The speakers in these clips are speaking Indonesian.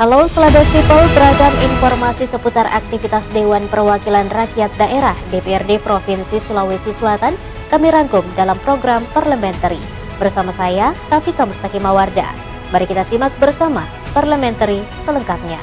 Halo Selebes People, beragam informasi seputar aktivitas Dewan Perwakilan Rakyat Daerah DPRD Provinsi Sulawesi Selatan kami rangkum dalam program Parliamentary. Bersama saya, Rafika Mustaqimawarda. Mari kita simak bersama Parliamentary selengkapnya.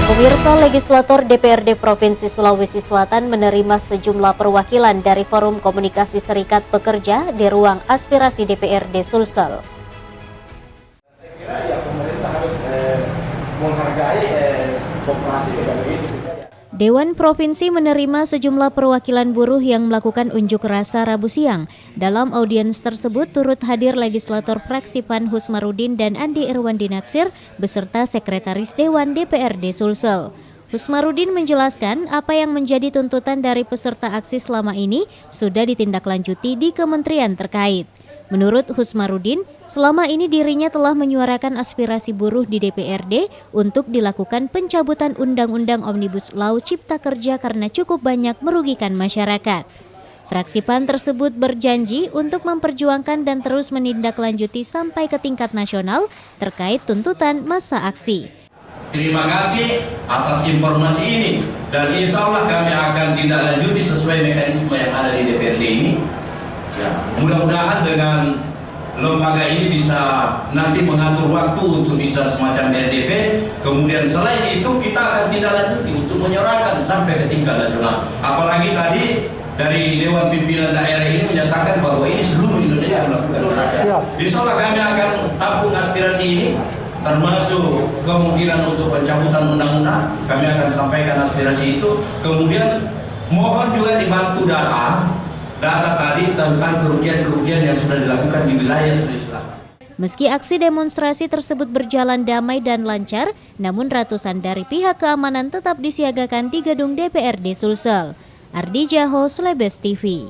Pemirsa, legislator DPRD Provinsi Sulawesi Selatan menerima sejumlah perwakilan dari Forum Komunikasi Serikat Pekerja di ruang aspirasi DPRD Sulsel. Saya kira ya pemerintah harus menghargai kooperasi dengan ini. Dewan Provinsi menerima sejumlah perwakilan buruh yang melakukan unjuk rasa Rabu siang. Dalam audiens tersebut turut hadir legislator fraksi PAN Husmarudin dan Andi Irwandi Natsir beserta Sekretaris Dewan DPRD Sulsel. Husmarudin menjelaskan apa yang menjadi tuntutan dari peserta aksi selama ini sudah ditindaklanjuti di kementerian terkait. Menurut Husmarudin, selama ini dirinya telah menyuarakan aspirasi buruh di DPRD untuk dilakukan pencabutan Undang-Undang Omnibus Law Cipta Kerja karena cukup banyak merugikan masyarakat. Fraksi PAN tersebut berjanji untuk memperjuangkan dan terus menindaklanjuti sampai ke tingkat nasional terkait tuntutan masa aksi. Terima kasih atas informasi ini dan insya Allah kami akan tindaklanjuti sesuai mekanisme yang ada di DPRD ini. Ya, mudah-mudahan dengan lembaga ini bisa nanti mengatur waktu untuk bisa semacam RDP. Kemudian selain itu kita akan tindaklanjuti untuk menyuarakan sampai ke tingkat nasional. Apalagi tadi dari Dewan Pimpinan Daerah ini menyatakan bahwa ini seluruh Indonesia melakukan rakyat. Insya Allah kami akan tampung aspirasi ini, termasuk kemungkinan untuk pencabutan undang-undang. Kami akan sampaikan aspirasi itu. Kemudian mohon juga dibantu data tadi tentang kerugian-kerugian yang sudah dilakukan di wilayah Sulawesi Selatan. Meski aksi demonstrasi tersebut berjalan damai dan lancar, namun ratusan dari pihak keamanan tetap disiagakan di gedung DPRD Sulsel. Ardi Jaho, Selebes TV.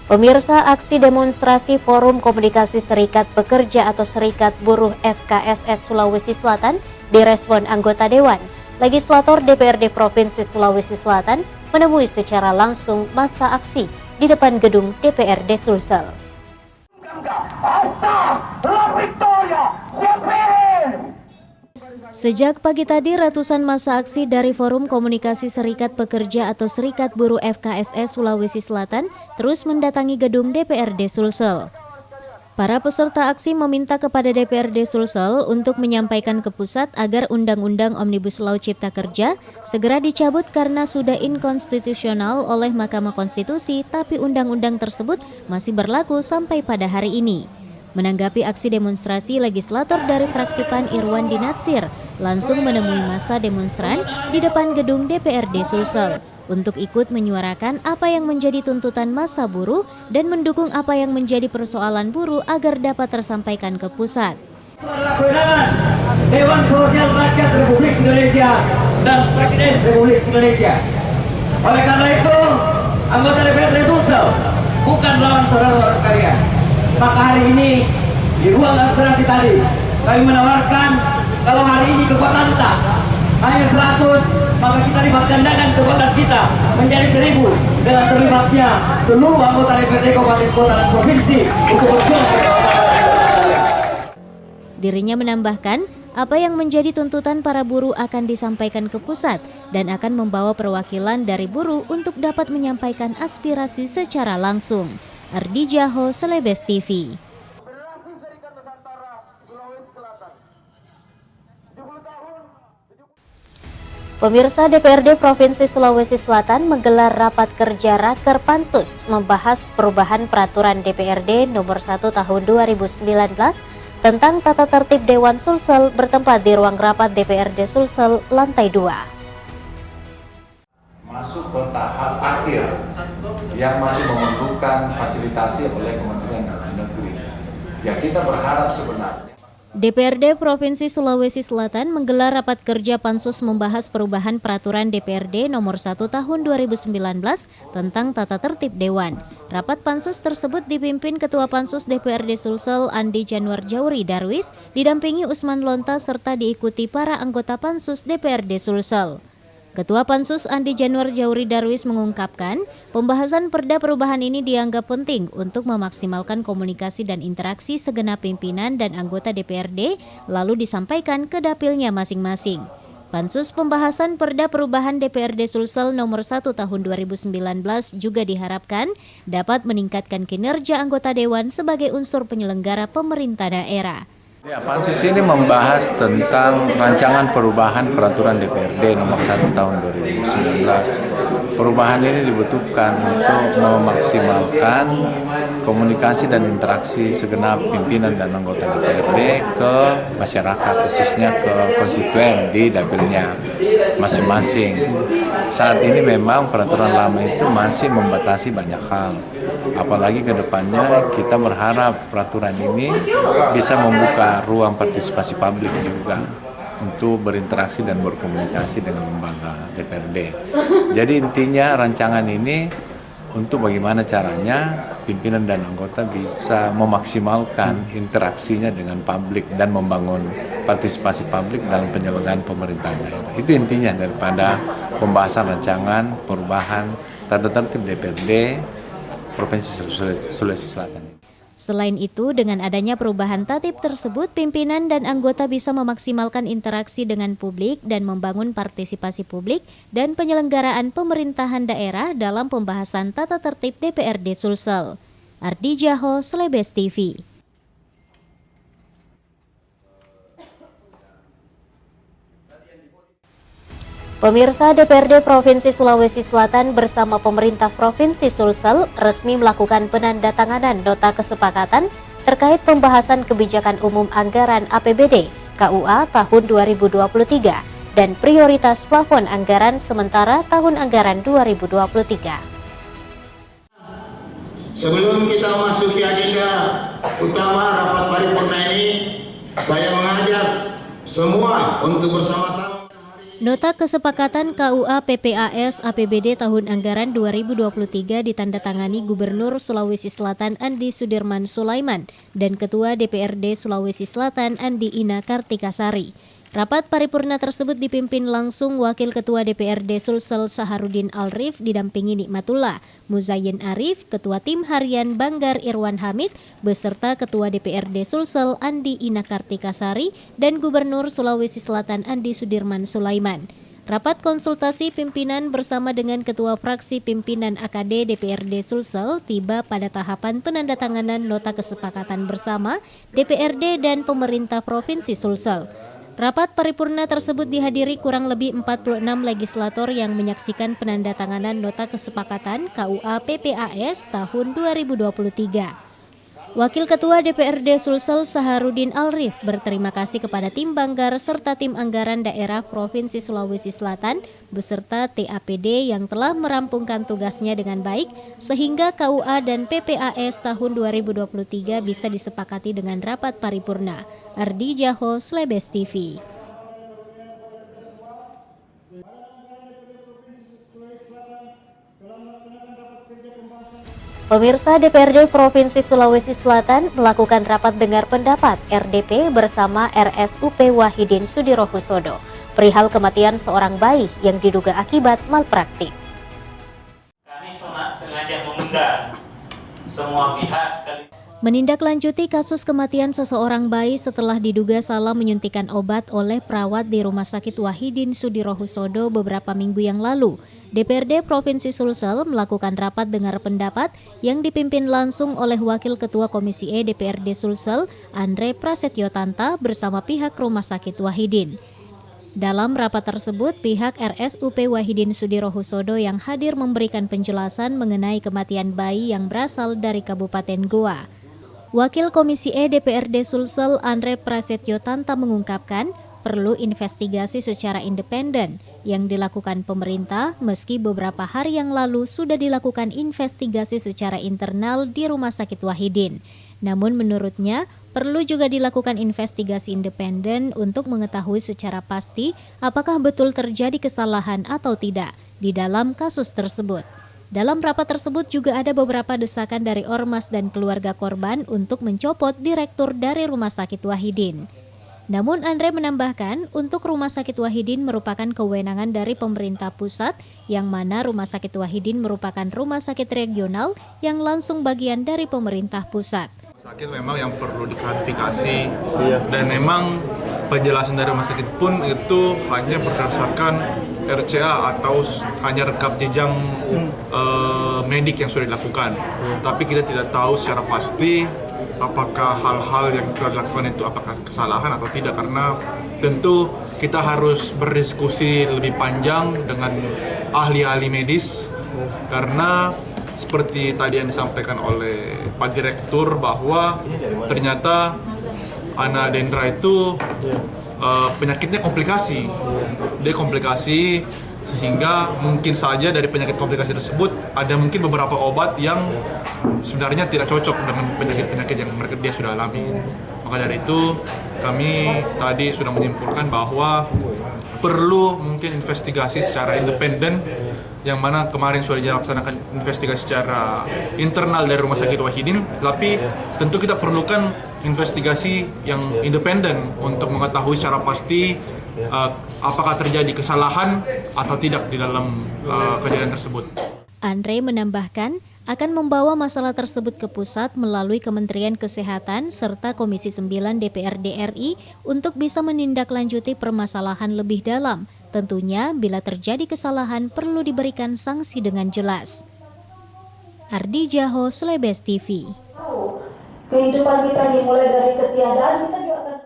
Pemirsa, aksi demonstrasi Forum Komunikasi Serikat Pekerja atau Serikat Buruh FKSS Sulawesi Selatan direspon anggota Dewan. Legislator DPRD Provinsi Sulawesi Selatan menemui secara langsung massa aksi di depan gedung DPRD Sulsel. Sejak pagi tadi, ratusan massa aksi dari Forum Komunikasi Serikat Pekerja atau Serikat Buruh FKSS Sulawesi Selatan terus mendatangi gedung DPRD Sulsel. Para peserta aksi meminta kepada DPRD Sulsel untuk menyampaikan ke pusat agar Undang-Undang Omnibus Law Cipta Kerja segera dicabut karena sudah inkonstitusional oleh Mahkamah Konstitusi, tapi undang-undang tersebut masih berlaku sampai pada hari ini. Menanggapi aksi demonstrasi, legislator dari fraksi PAN Irwandi Natsir langsung menemui massa demonstran di depan gedung DPRD Sulsel untuk ikut menyuarakan apa yang menjadi tuntutan massa buruh dan mendukung apa yang menjadi persoalan buruh agar dapat tersampaikan ke pusat. Dewan Perwakilan Rakyat Republik Indonesia dan Presiden Republik Indonesia. Oleh karena itu, anggota DPRD Sulsel bukan lawan saudara-saudara sekalian. Maka hari ini di ruang aspirasi tadi kami menawarkan kalau hari ini kekuatan tak hanya 100, maka kita lipat gandakan kekuatan kita menjadi 1000 dengan terlibatnya seluruh anggota DPRD Kabupaten Kota dan Provinsi untuk berjuang. Dirinya menambahkan, apa yang menjadi tuntutan para buruh akan disampaikan ke pusat dan akan membawa perwakilan dari buruh untuk dapat menyampaikan aspirasi secara langsung. Ardi Jaho, Selebes TV. Pemirsa, DPRD Provinsi Sulawesi Selatan menggelar rapat kerja Raker Pansus membahas perubahan peraturan DPRD nomor 1 tahun 2019 tentang tata tertib Dewan Sulsel bertempat di ruang rapat DPRD Sulsel lantai 2. Masuk ke tahap akhir yang masih memerlukan fasilitasi oleh Kementerian Dalam Negeri. Ya, kita berharap sebenarnya. DPRD Provinsi Sulawesi Selatan menggelar rapat kerja Pansus membahas perubahan peraturan DPRD nomor 1 tahun 2019 tentang tata tertib Dewan. Rapat Pansus tersebut dipimpin Ketua Pansus DPRD Sulsel Andi Januar Jauri Darwis, didampingi Usman Lonta serta diikuti para anggota Pansus DPRD Sulsel. Ketua Pansus Andi Januar Jauri Darwis mengungkapkan, pembahasan perda perubahan ini dianggap penting untuk memaksimalkan komunikasi dan interaksi segenap pimpinan dan anggota DPRD, lalu disampaikan ke dapilnya masing-masing. Pansus pembahasan perda perubahan DPRD Sulsel nomor 1 tahun 2019 juga diharapkan dapat meningkatkan kinerja anggota Dewan sebagai unsur penyelenggara pemerintah daerah. Ya, Pansus ini membahas tentang rancangan perubahan peraturan DPRD nomor 1 tahun 2019. Perubahan ini dibutuhkan untuk memaksimalkan komunikasi dan interaksi segenap pimpinan dan anggota DPRD ke masyarakat, khususnya ke konstituen di dapilnya masing-masing. Saat ini memang peraturan lama itu masih membatasi banyak hal. Apalagi ke depannya kita berharap peraturan ini bisa membuka ruang partisipasi publik juga untuk berinteraksi dan berkomunikasi dengan lembaga DPRD. Jadi intinya rancangan ini untuk bagaimana caranya pimpinan dan anggota bisa memaksimalkan interaksinya dengan publik dan membangun partisipasi publik dalam penyelenggaraan pemerintahan daerah. Itu intinya daripada pembahasan rancangan perubahan tata tertib DPRD Provinsi Sulawesi Selatan. Selain itu, dengan adanya perubahan tatib tersebut, pimpinan dan anggota bisa memaksimalkan interaksi dengan publik dan membangun partisipasi publik dan penyelenggaraan pemerintahan daerah dalam pembahasan tata tertib DPRD Sulsel. Ardi Jaho, Slebes TV. Pemirsa, DPRD Provinsi Sulawesi Selatan bersama pemerintah Provinsi Sulsel resmi melakukan penandatanganan nota kesepakatan terkait pembahasan kebijakan umum anggaran APBD KUA tahun 2023 dan prioritas plafon anggaran sementara tahun anggaran 2023. Sebelum kita memasuki agenda utama rapat paripurna ini, saya mengajak semua untuk bersama-sama. Nota kesepakatan KUA PPAS APBD tahun anggaran 2023 ditandatangani Gubernur Sulawesi Selatan Andi Sudirman Sulaiman dan Ketua DPRD Sulawesi Selatan Andi Ina Kartikasari. Rapat paripurna tersebut dipimpin langsung Wakil Ketua DPRD Sulsel Saharudin Alrif didampingi Nikmatullah, Muzayyin Arif, Ketua Tim Harian Banggar Irwan Hamid, beserta Ketua DPRD Sulsel Andi Ina Kartikasari dan Gubernur Sulawesi Selatan Andi Sudirman Sulaiman. Rapat konsultasi pimpinan bersama dengan Ketua Fraksi Pimpinan AKD DPRD Sulsel tiba pada tahapan penandatanganan nota kesepakatan bersama DPRD dan pemerintah Provinsi Sulsel. Rapat paripurna tersebut dihadiri kurang lebih 46 legislator yang menyaksikan penandatanganan nota kesepakatan KUA PPAS tahun 2023. Wakil Ketua DPRD Sulsel Saharudin Alrif berterima kasih kepada tim Banggar serta tim anggaran daerah Provinsi Sulawesi Selatan beserta TAPD yang telah merampungkan tugasnya dengan baik sehingga KUA dan PPAS tahun 2023 bisa disepakati dengan rapat paripurna. Ardi Jaho, Slebes TV. Pemirsa, DPRD Provinsi Sulawesi Selatan melakukan rapat dengar pendapat RDP bersama RSUP Wahidin Sudirohusodo perihal kematian seorang bayi yang diduga akibat malpraktik. Kami sengaja mengundang semua pihak Menindaklanjuti kasus kematian seseorang bayi setelah diduga salah menyuntikan obat oleh perawat di Rumah Sakit Wahidin Sudirohusodo beberapa minggu yang lalu, DPRD Provinsi Sulsel melakukan rapat dengar pendapat yang dipimpin langsung oleh Wakil Ketua Komisi E DPRD Sulsel, Andre Prasetyo Tanta bersama pihak Rumah Sakit Wahidin. Dalam rapat tersebut, pihak RSUP Wahidin Sudirohusodo yang hadir memberikan penjelasan mengenai kematian bayi yang berasal dari Kabupaten Goa. Wakil Komisi E DPRD Sulsel Andre Prasetyo Tanta mengungkapkan perlu investigasi secara independen yang dilakukan pemerintah meski beberapa hari yang lalu sudah dilakukan investigasi secara internal di Rumah Sakit Wahidin. Namun menurutnya, perlu juga dilakukan investigasi independen untuk mengetahui secara pasti apakah betul terjadi kesalahan atau tidak di dalam kasus tersebut. Dalam rapat tersebut juga ada beberapa desakan dari ormas dan keluarga korban untuk mencopot direktur dari Rumah Sakit Wahidin. Namun Andre menambahkan, untuk Rumah Sakit Wahidin merupakan kewenangan dari pemerintah pusat, yang mana Rumah Sakit Wahidin merupakan rumah sakit regional yang langsung bagian dari pemerintah pusat. Sakit memang yang perlu diklarifikasi dan memang penjelasan dari rumah sakit pun itu hanya berdasarkan RCA atau hanya rekam jejak medik yang sudah dilakukan. Tapi kita tidak tahu secara pasti apakah hal-hal yang sudah dilakukan itu apakah kesalahan atau tidak, karena tentu kita harus berdiskusi lebih panjang dengan ahli-ahli medis, karena seperti tadi yang disampaikan oleh Pak Direktur bahwa ternyata Ana Dendra itu penyakitnya komplikasi. Dia komplikasi sehingga mungkin saja dari penyakit komplikasi tersebut ada mungkin beberapa obat yang sebenarnya tidak cocok dengan penyakit-penyakit yang dia sudah alami. Maka dari itu kami tadi sudah menyimpulkan bahwa perlu mungkin investigasi secara independen, yang mana kemarin sudah dilaksanakan investigasi secara internal dari Rumah Sakit Wahidin, tapi tentu kita perlukan investigasi yang independen untuk mengetahui secara pasti apakah terjadi kesalahan atau tidak di dalam kejadian tersebut. Andre menambahkan akan membawa masalah tersebut ke pusat melalui Kementerian Kesehatan serta Komisi 9 DPRD RI untuk bisa menindaklanjuti permasalahan lebih dalam. Tentunya bila terjadi kesalahan perlu diberikan sanksi dengan jelas. Ardi Jaho, Slebes TV. Kehidupan kita dimulai dari ketiadaan, kita juga akan...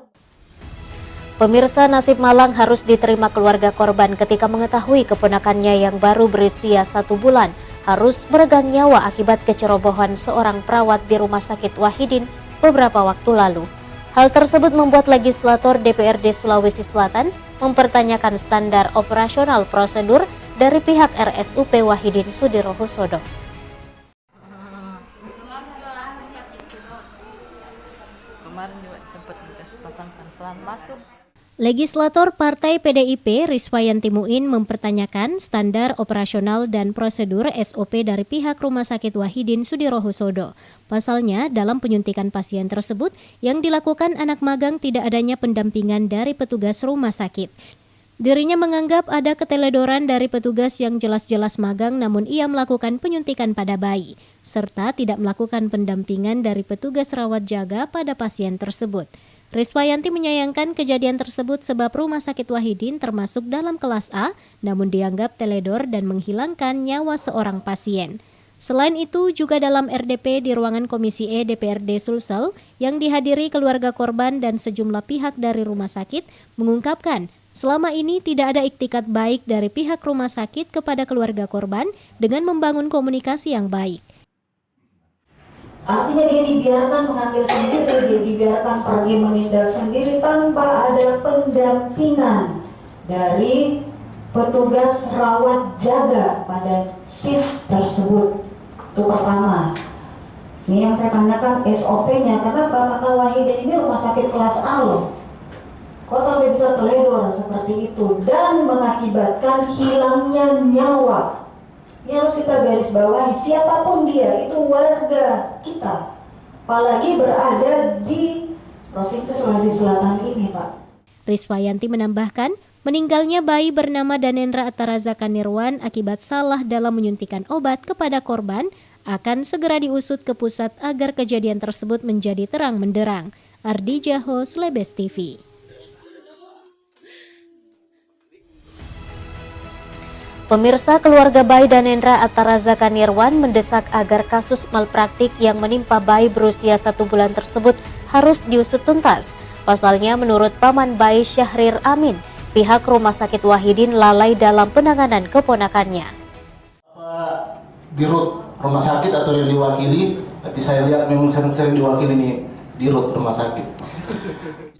Pemirsa, nasib malang harus diterima keluarga korban ketika mengetahui keponakannya yang baru berusia 1 bulan harus meregang nyawa akibat kecerobohan seorang perawat di Rumah Sakit Wahidin beberapa waktu lalu. Hal tersebut membuat legislator DPRD Sulawesi Selatan mempertanyakan standar operasional prosedur dari pihak RSUP Wahidin Sudirohusodo. Kemarin juga sempat pasangkan selang masuk. Legislator Partai PDIP Riswayanti Muin mempertanyakan standar operasional dan prosedur SOP dari pihak Rumah Sakit Wahidin Sudirohusodo. Pasalnya, dalam penyuntikan pasien tersebut yang dilakukan anak magang tidak adanya pendampingan dari petugas rumah sakit. Dirinya menganggap ada keteledoran dari petugas yang jelas-jelas magang namun ia melakukan penyuntikan pada bayi, serta tidak melakukan pendampingan dari petugas rawat jaga pada pasien tersebut. Riswayanti menyayangkan kejadian tersebut sebab Rumah Sakit Wahidin termasuk dalam kelas A, namun dianggap teledor dan menghilangkan nyawa seorang pasien. Selain itu, juga dalam RDP di ruangan Komisi E DPRD Sulsel yang dihadiri keluarga korban dan sejumlah pihak dari rumah sakit mengungkapkan selama ini tidak ada iktikat baik dari pihak rumah sakit kepada keluarga korban dengan membangun komunikasi yang baik. Artinya dia dibiarkan mengambil sendiri, dia dibiarkan pergi menindak sendiri tanpa ada pendampingan dari petugas rawat jaga pada shift tersebut. Itu pertama. Ini yang saya tanyakan SOP-nya. Kenapa? Karena Wahidin ini rumah sakit kelas A loh. Kok sampai bisa teledor seperti itu dan mengakibatkan hilangnya nyawa? Ini harus kita garis bawahi, siapapun dia, itu warga kita. Apalagi berada di Provinsi Sulawesi Selatan ini, Pak. Riswayanti menambahkan, meninggalnya bayi bernama Danendra Ataraza Kanirwan akibat salah dalam menyuntikan obat kepada korban akan segera diusut ke pusat agar kejadian tersebut menjadi terang menderang. Ardi Jaho, Slebes TV. Pemirsa, keluarga bayi Danendra Ataraza Kanirwan mendesak agar kasus malpraktik yang menimpa bayi berusia 1 bulan tersebut harus diusut tuntas. Pasalnya, menurut paman bayi Syahrir Amin, pihak Rumah Sakit Wahidin lalai dalam penanganan keponakannya. Dirut rumah sakit atau yang diwakili, tapi saya lihat memang sering diwakili nih dirut rumah sakit.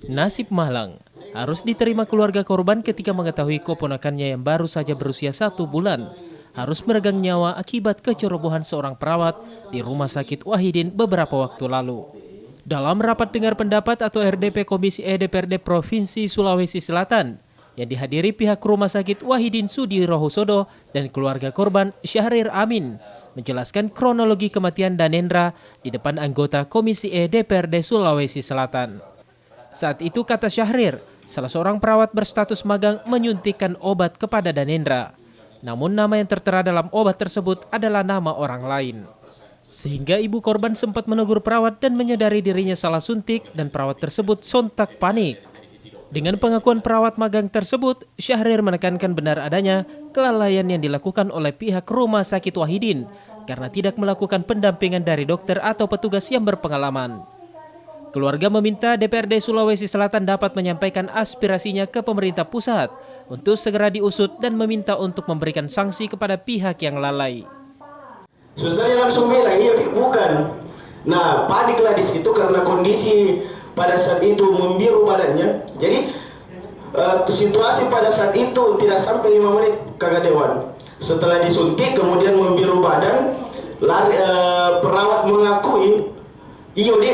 Nasib malang harus diterima keluarga korban ketika mengetahui keponakannya yang baru saja berusia 1 bulan harus meregang nyawa akibat kecerobohan seorang perawat di Rumah Sakit Wahidin beberapa waktu lalu. Dalam rapat dengar pendapat atau RDP Komisi E DPRD Provinsi Sulawesi Selatan yang dihadiri pihak Rumah Sakit Wahidin Sudirohusodo dan keluarga korban Syahrir Amin, menjelaskan kronologi kematian Danendra di depan anggota Komisi E DPRD Sulawesi Selatan. Saat itu, kata Syahrir, salah seorang perawat berstatus magang menyuntikkan obat kepada Danendra. Namun nama yang tertera dalam obat tersebut adalah nama orang lain. Sehingga ibu korban sempat menegur perawat dan menyadari dirinya salah suntik dan perawat tersebut sontak panik. Dengan pengakuan perawat magang tersebut, Syahrir menekankan benar adanya kelalaian yang dilakukan oleh pihak Rumah Sakit Wahidin karena tidak melakukan pendampingan dari dokter atau petugas yang berpengalaman. Keluarga meminta DPRD Sulawesi Selatan dapat menyampaikan aspirasinya ke pemerintah pusat untuk segera diusut dan meminta untuk memberikan sanksi kepada pihak yang lalai. Susternya langsung bilang, iya bukan. Nah, paniklah di situ karena kondisi pada saat itu membiru badannya. Jadi situasi pada saat itu tidak sampai 5 menit Kakak Dewan. Setelah disuntik kemudian membiru badan, perawat mengakui IOD,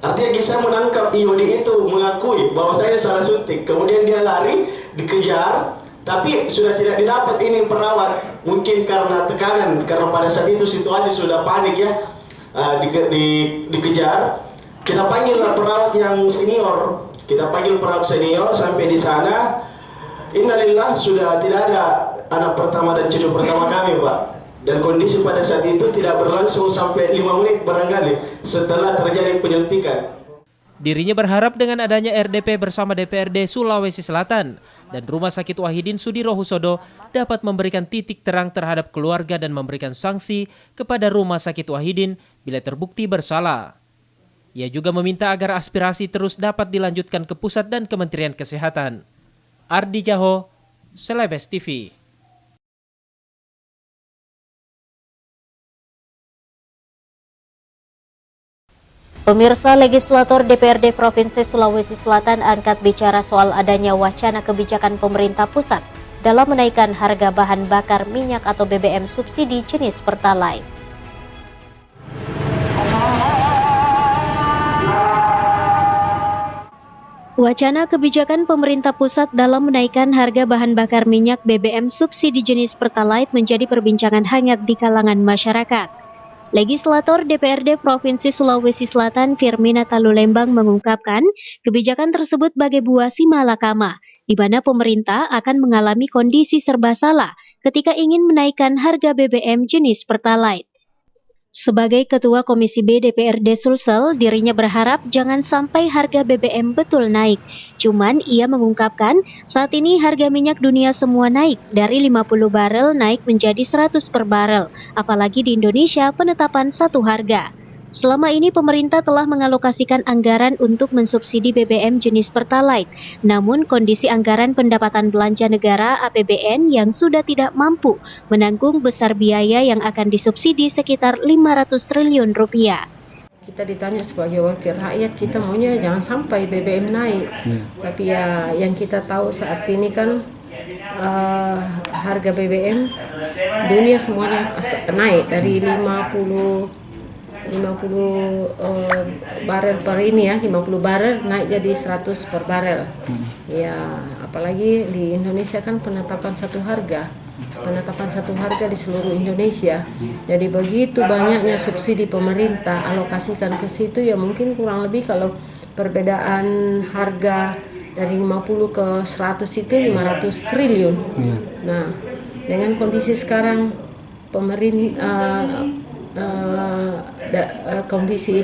artinya saya menangkap IOD itu mengakui bahwa saya salah suntik. Kemudian dia lari, dikejar, tapi sudah tidak didapat ini perawat. Mungkin karena tekanan, karena pada saat itu situasi sudah panik ya, dikejar. Kita panggil perawat yang senior, sampai di sana. Innalillah, sudah tidak ada anak pertama dan cucu pertama kami, Pak. Dan kondisi pada saat itu tidak berlangsung sampai 5 menit barangkali setelah terjadi penyuntikan. Dirinya berharap dengan adanya RDP bersama DPRD Sulawesi Selatan dan Rumah Sakit Wahidin Sudirohusodo dapat memberikan titik terang terhadap keluarga dan memberikan sanksi kepada Rumah Sakit Wahidin bila terbukti bersalah. Ia juga meminta agar aspirasi terus dapat dilanjutkan ke pusat dan Kementerian Kesehatan. Ardi Jaho, Celebes TV. Pemirsa, legislator DPRD Provinsi Sulawesi Selatan angkat bicara soal adanya wacana kebijakan pemerintah pusat dalam menaikkan harga bahan bakar minyak atau BBM subsidi jenis Pertalite. Wacana kebijakan pemerintah pusat dalam menaikkan harga bahan bakar minyak BBM subsidi jenis Pertalite menjadi perbincangan hangat di kalangan masyarakat. Legislator DPRD Provinsi Sulawesi Selatan Firmina Talulembang mengungkapkan kebijakan tersebut bagai buah si malakama, di mana pemerintah akan mengalami kondisi serba salah ketika ingin menaikkan harga BBM jenis Pertalite. Sebagai Ketua Komisi B DPRD Sulsel, dirinya berharap jangan sampai harga BBM betul naik. Cuman ia mengungkapkan saat ini harga minyak dunia semua naik, dari 50 barel naik menjadi 100 per barel, apalagi di Indonesia penetapan satu harga. Selama ini pemerintah telah mengalokasikan anggaran untuk mensubsidi BBM jenis Pertalite. Namun kondisi anggaran pendapatan belanja negara APBN yang sudah tidak mampu menanggung besar biaya yang akan disubsidi sekitar 500 triliun rupiah. Kita ditanya sebagai wakil rakyat, kita maunya jangan sampai BBM naik. Tapi ya yang kita tahu saat ini kan harga BBM dunia semuanya naik dari 50 barel per ini ya, 50 barel naik jadi 100 per barel. Ya, apalagi di Indonesia kan penetapan satu harga di seluruh Indonesia. Jadi begitu banyaknya subsidi pemerintah alokasikan ke situ, ya mungkin kurang lebih kalau perbedaan harga dari 50 ke 100 itu 500 triliun. Nah, dengan kondisi sekarang kondisi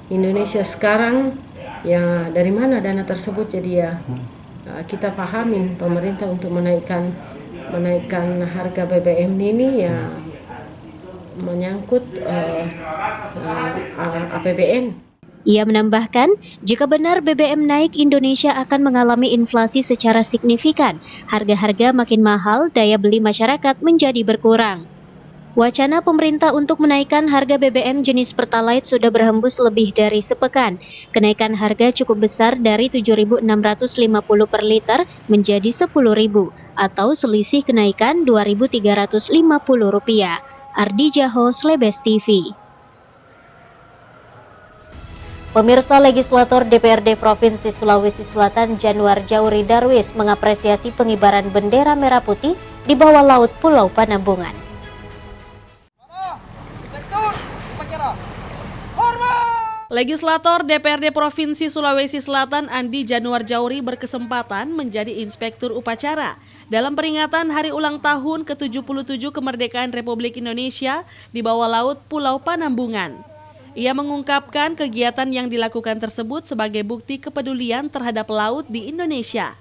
Indonesia sekarang, ya dari mana dana tersebut, jadi ya kita pahamin pemerintah untuk menaikkan harga BBM ini ya menyangkut APBN. Ia menambahkan, jika benar BBM naik, Indonesia akan mengalami inflasi secara signifikan. Harga-harga makin mahal, daya beli masyarakat menjadi berkurang. Wacana pemerintah untuk menaikkan harga BBM jenis Pertalite sudah berhembus lebih dari sepekan. Kenaikan harga cukup besar dari 7.650 per liter menjadi 10.000 atau selisih kenaikan Rp2.350. Ardi Jaho, Celebes TV. Pemirsa, legislator DPRD Provinsi Sulawesi Selatan Januar Jauri Darwis mengapresiasi pengibaran bendera merah putih di bawah laut Pulau Panambungan. Legislator DPRD Provinsi Sulawesi Selatan Andi Januar Jauri berkesempatan menjadi inspektur upacara dalam peringatan Hari Ulang Tahun ke-77 Kemerdekaan Republik Indonesia di bawah laut Pulau Panambungan. Ia mengungkapkan kegiatan yang dilakukan tersebut sebagai bukti kepedulian terhadap laut di Indonesia.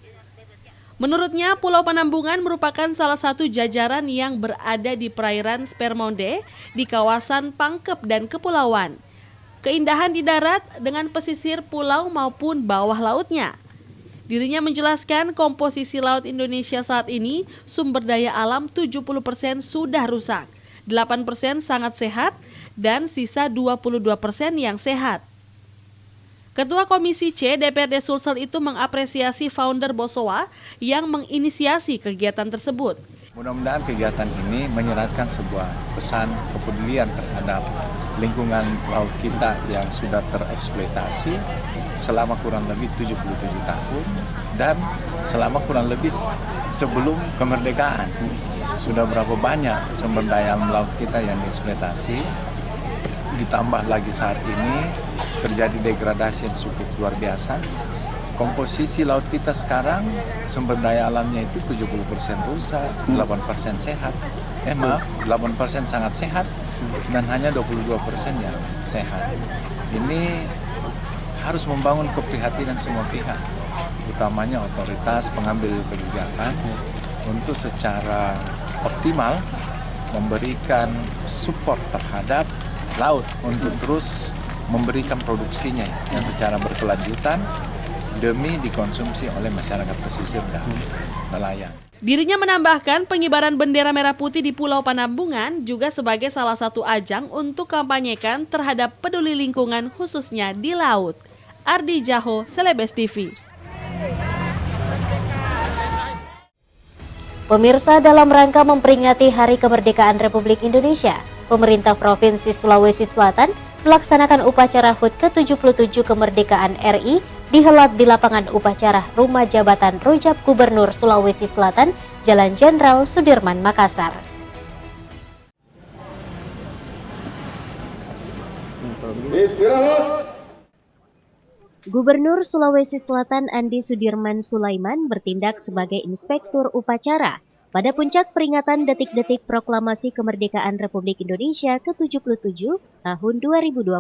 Menurutnya, Pulau Panambungan merupakan salah satu jajaran yang berada di perairan Spermonde di kawasan Pangkep dan Kepulauan. Keindahan di darat dengan pesisir pulau maupun bawah lautnya. Dirinya menjelaskan komposisi laut Indonesia saat ini sumber daya alam 70% sudah rusak, 8% sangat sehat, dan sisa 22% yang sehat. Ketua Komisi C DPRD Sulsel itu mengapresiasi founder Bosowa yang menginisiasi kegiatan tersebut. Mudah-mudahan kegiatan ini menyeratkan sebuah pesan kepedulian terhadap lingkungan laut kita yang sudah tereksploitasi selama kurang lebih 77 tahun dan selama kurang lebih sebelum kemerdekaan. Sudah berapa banyak sumber daya alam laut kita yang dieksploitasi, ditambah lagi saat ini terjadi degradasi yang cukup luar biasa. Komposisi laut kita sekarang sumber daya alamnya itu 70% rusak, 8% sehat. 8% sangat sehat dan hanya 22% yang sehat. Ini harus membangun keprihatinan semua pihak, utamanya otoritas pengambil kebijakan untuk secara optimal memberikan support terhadap laut untuk terus memberikan produksinya yang secara berkelanjutan demi dikonsumsi oleh masyarakat pesisir dan nelayan. Dirinya menambahkan pengibaran bendera merah putih di Pulau Panambungan juga sebagai salah satu ajang untuk kampanyekan terhadap peduli lingkungan khususnya di laut. Ardi Jaho, Celebes TV. Pemirsa, dalam rangka memperingati Hari Kemerdekaan Republik Indonesia, pemerintah Provinsi Sulawesi Selatan melaksanakan upacara HUT ke-77 Kemerdekaan RI dihelat di lapangan upacara Rumah Jabatan Rojab Gubernur Sulawesi Selatan, Jalan Jenderal Sudirman, Makassar. Gubernur Sulawesi Selatan Andi Sudirman Sulaiman bertindak sebagai inspektur upacara pada puncak peringatan detik-detik proklamasi kemerdekaan Republik Indonesia ke-77 tahun 2022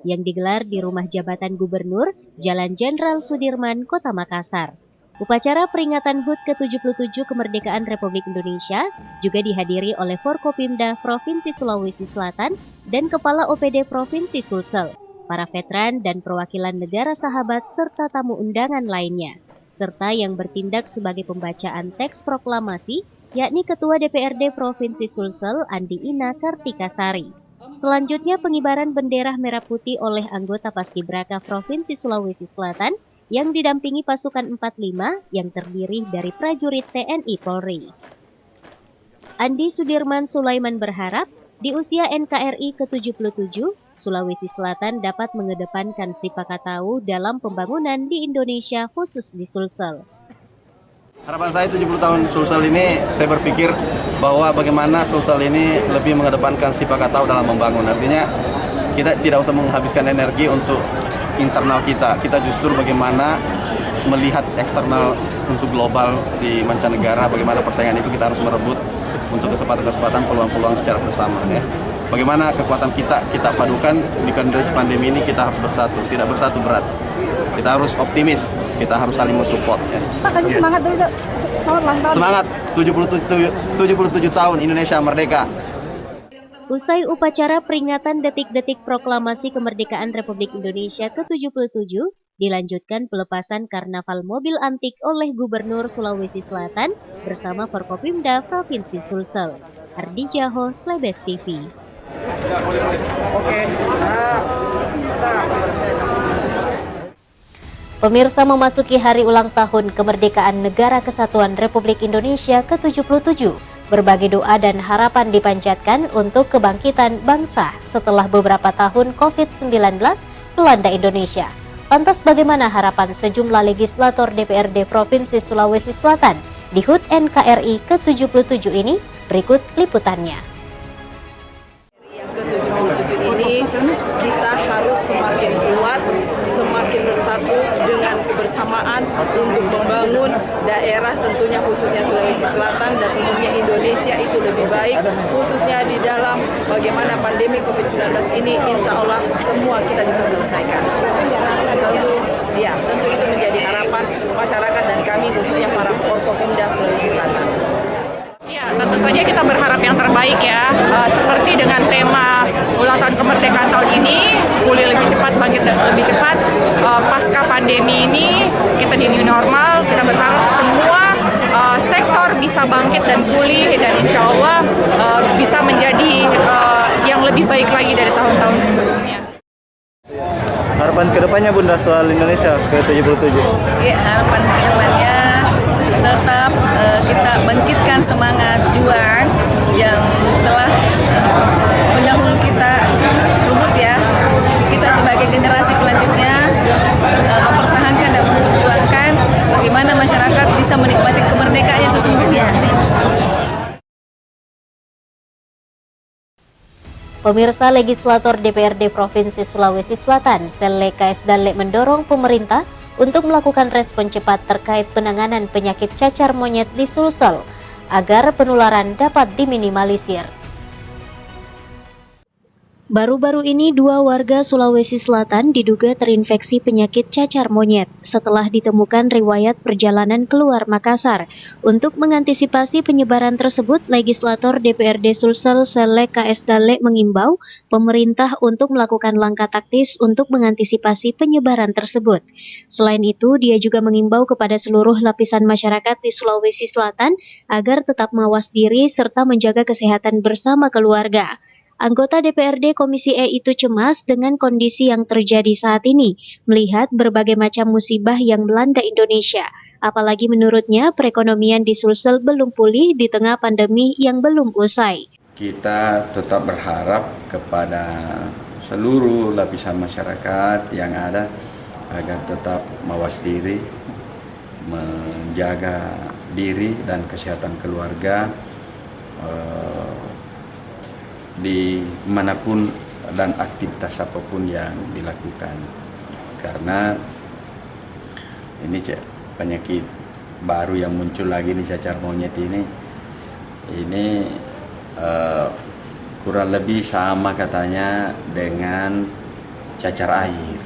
yang digelar di Rumah Jabatan Gubernur, Jalan Jenderal Sudirman, Kota Makassar. Upacara peringatan HUT ke-77 Kemerdekaan Republik Indonesia juga dihadiri oleh Forkopimda Provinsi Sulawesi Selatan dan Kepala OPD Provinsi Sulsel, para veteran dan perwakilan negara sahabat serta tamu undangan lainnya, serta yang bertindak sebagai pembacaan teks proklamasi, yakni Ketua DPRD Provinsi Sulsel Andi Ina Kartikasari. Selanjutnya pengibaran bendera merah putih oleh anggota Paskibraka Provinsi Sulawesi Selatan yang didampingi pasukan 45 yang terdiri dari prajurit TNI Polri. Andi Sudirman Sulaiman berharap di usia NKRI ke-77, Sulawesi Selatan dapat mengedepankan Sipakatahu dalam pembangunan di Indonesia khusus di Sulsel. Harapan saya 70 tahun Sulsel ini, saya berpikir bahwa bagaimana Sulsel ini lebih mengedepankan Sipakatahu dalam membangun. Artinya kita tidak usah menghabiskan energi untuk internal kita. Kita justru bagaimana melihat eksternal untuk global di mancanegara, bagaimana persaingan itu kita harus merebut untuk kesempatan-kesempatan, peluang-peluang secara bersama. Ya. Bagaimana kekuatan kita padukan di kondisi pandemi ini, kita harus bersatu, tidak bersatu berat. Kita harus optimis, kita harus saling mensupport. Ya. Pak, kasih semangat dulu, Dok. Selamat ulang tahun. Semangat, 77 tahun Indonesia merdeka. Usai upacara peringatan detik-detik proklamasi kemerdekaan Republik Indonesia ke-77, dilanjutkan pelepasan karnaval mobil antik oleh Gubernur Sulawesi Selatan bersama Forkopimda Provinsi Sulsel. Ardi Jaho, Celebes TV. Pemirsa, memasuki hari ulang tahun kemerdekaan Negara Kesatuan Republik Indonesia ke-77, berbagai doa dan harapan dipanjatkan untuk kebangkitan bangsa setelah beberapa tahun COVID-19 melanda Indonesia. Lantas bagaimana harapan sejumlah legislator DPRD Provinsi Sulawesi Selatan di HUT NKRI ke-77 ini? Berikut liputannya. Yang ke-77 ini kita harus semakin kuat, semakin bersatu dengan kebersamaan untuk membangun daerah tentunya khususnya Sulawesi Selatan dan umumnya Indonesia itu lebih baik, khususnya di dalam bagaimana pandemi COVID-19 ini insya Allah semua kita bisa selesaikan. Tentu itu menjadi harapan masyarakat dan kami khususnya para Forkopimda Sulawesi Selatan. Ya, tentu saja kita berharap yang terbaik ya. Seperti dengan tema ulang tahun kemerdekaan tahun ini, pulih lebih cepat, bangkit lebih cepat. Pasca pandemi ini, kita di new normal, kita berharap semua sektor bisa bangkit dan pulih dan insya Allah bisa menjadi yang lebih baik lagi dari tahun-tahun sebelumnya. Harapan kedepannya Bunda soal Indonesia ke-77? Ya, harapan kedepannya tetap kita bangkitkan semangat juang yang telah mendahulu kita rebut ya. Kita sebagai generasi selanjutnya mempertahankan dan memperjuangkan bagaimana masyarakat bisa menikmati kemerdekaan yang sesungguhnya. Pemirsa, legislator DPRD Provinsi Sulawesi Selatan, Selle KS Dalle mendorong pemerintah untuk melakukan respon cepat terkait penanganan penyakit cacar monyet di Sulsel agar penularan dapat diminimalisir. Baru-baru ini 2 warga Sulawesi Selatan diduga terinfeksi penyakit cacar monyet setelah ditemukan riwayat perjalanan keluar Makassar. Untuk mengantisipasi penyebaran tersebut, legislator DPRD Sulsel Selle KS Dalle mengimbau pemerintah untuk melakukan langkah taktis untuk mengantisipasi penyebaran tersebut. Selain itu, dia juga mengimbau kepada seluruh lapisan masyarakat di Sulawesi Selatan agar tetap mawas diri serta menjaga kesehatan bersama keluarga. Anggota DPRD Komisi E itu cemas dengan kondisi yang terjadi saat ini, melihat berbagai macam musibah yang melanda Indonesia. Apalagi menurutnya perekonomian di Sulsel belum pulih di tengah pandemi yang belum usai. Kita tetap berharap kepada seluruh lapisan masyarakat yang ada agar tetap mawas diri, menjaga diri dan kesehatan keluarga di manapun dan aktivitas apapun yang dilakukan, karena ini penyakit baru yang muncul lagi nih, cacar monyet ini kurang lebih sama katanya dengan cacar air.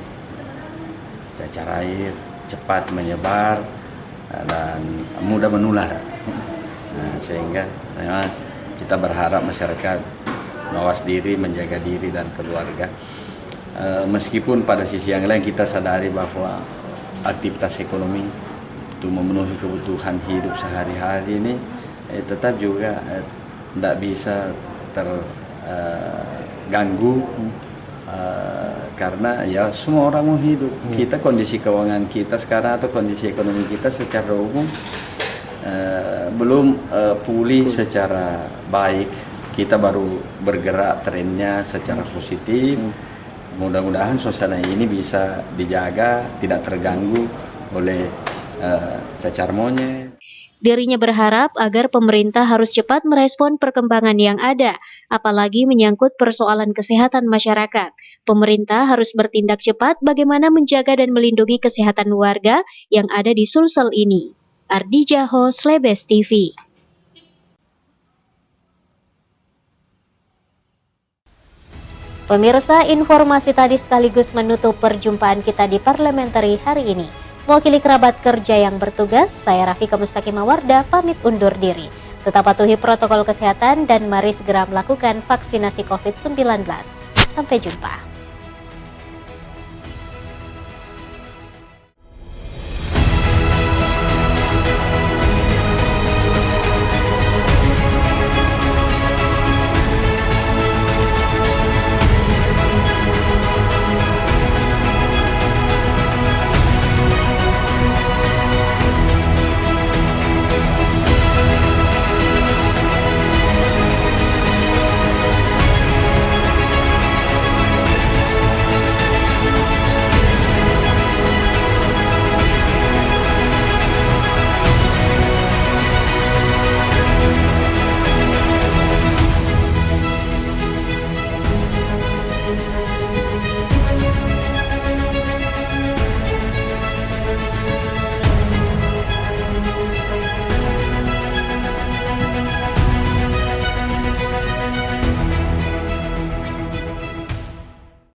Cacar air cepat menyebar dan mudah menular. Nah, sehingga kita berharap masyarakat mawas diri, menjaga diri dan keluarga. Meskipun pada sisi yang lain kita sadari bahwa aktivitas ekonomi untuk memenuhi kebutuhan hidup sehari-hari ini tetap juga tidak bisa terganggu karena ya semua orang mau hidup. Kita kondisi keuangan kita sekarang atau kondisi ekonomi kita secara umum belum pulih secara baik. Kita baru bergerak trennya secara positif. Mudah-mudahan suasana ini bisa dijaga, tidak terganggu oleh cacar monyet. Dirinya berharap agar pemerintah harus cepat merespon perkembangan yang ada, apalagi menyangkut persoalan kesehatan masyarakat. Pemerintah harus bertindak cepat bagaimana menjaga dan melindungi kesehatan warga yang ada di Sulsel ini. Ardija Ho, Slebes TV. Pemirsa, informasi tadi sekaligus menutup perjumpaan kita di Parliamentary hari ini. Mewakili kerabat kerja yang bertugas, saya Rafika Mustaqimawarda pamit undur diri. Tetap patuhi protokol kesehatan dan mari segera melakukan vaksinasi COVID-19. Sampai jumpa.